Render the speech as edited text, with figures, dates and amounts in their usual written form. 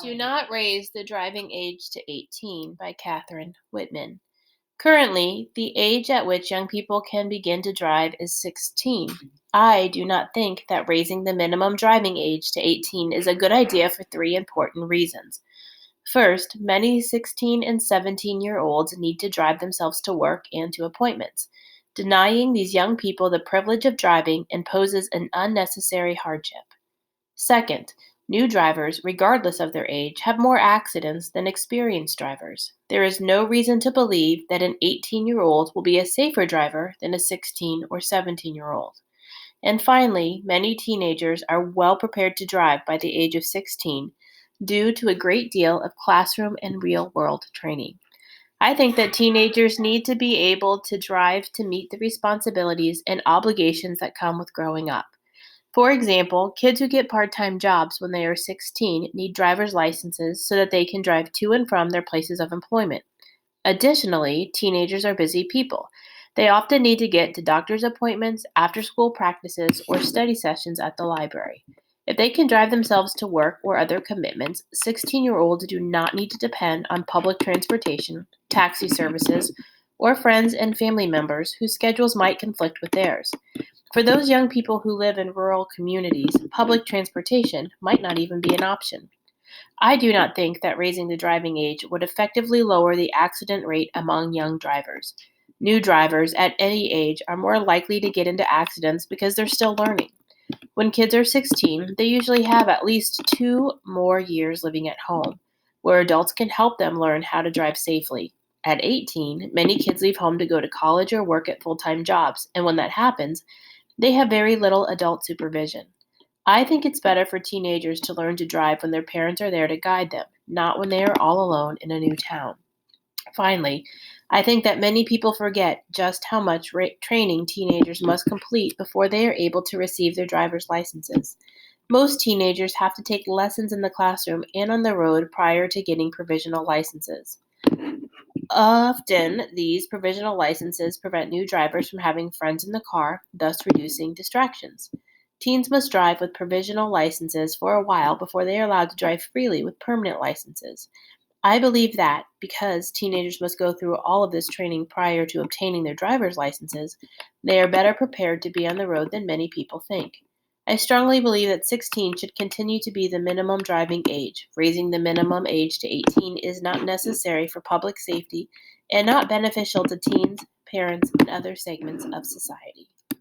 Do Not Raise the Driving Age to 18 by Catherine Whitman. Currently, the age at which young people can begin to drive is 16. I do not think that raising the minimum driving age to 18 is a good idea for three important reasons. First, many 16 and 17-year-olds need to drive themselves to work and to appointments. Denying these young people the privilege of driving imposes an unnecessary hardship. Second, new drivers, regardless of their age, have more accidents than experienced drivers. There is no reason to believe that an 18-year-old will be a safer driver than a 16 or 17-year-old. And finally, many teenagers are well prepared to drive by the age of 16 due to a great deal of classroom and real world training. I think that teenagers need to be able to drive to meet the responsibilities and obligations that come with growing up. For example, kids who get part time jobs when they are 16 need driver's licenses so that they can drive to and from their places of employment. Additionally, teenagers are busy people. They often need to get to doctor's appointments, after school practices, or study sessions at the library. If they can drive themselves to work or other commitments, 16-year-olds do not need to depend on public transportation, taxi services, or friends and family members whose schedules might conflict with theirs. For those young people who live in rural communities, public transportation might not even be an option. I do not think that raising the driving age would effectively lower the accident rate among young drivers. New drivers at any age are more likely to get into accidents because they're still learning. When kids are 16, they usually have at least 2 more years living at home, where adults can help them learn how to drive safely. At 18, many kids leave home to go to college or work at full time jobs, and when that happens, they have very little adult supervision. I think it's better for teenagers to learn to drive when their parents are there to guide them, not when they are all alone in a new town. Finally, I think that many people forget just how much training teenagers must complete before they are able to receive their driver's licenses. Most teenagers have to take lessons in the classroom and on the road prior to getting provisional licenses. Often, these provisional licenses prevent new drivers from having friends in the car, thus reducing distractions. Teens must drive with provisional licenses for a while before they are allowed to drive freely with permanent licenses. I believe that, because teenagers must go through all of this training prior to obtaining their driver's licenses, they are better prepared to be on the road than many people think. I strongly believe that 16 should continue to be the minimum driving age. Raising the minimum age to 18 is not necessary for public safety and not beneficial to teens, parents, and other segments of society.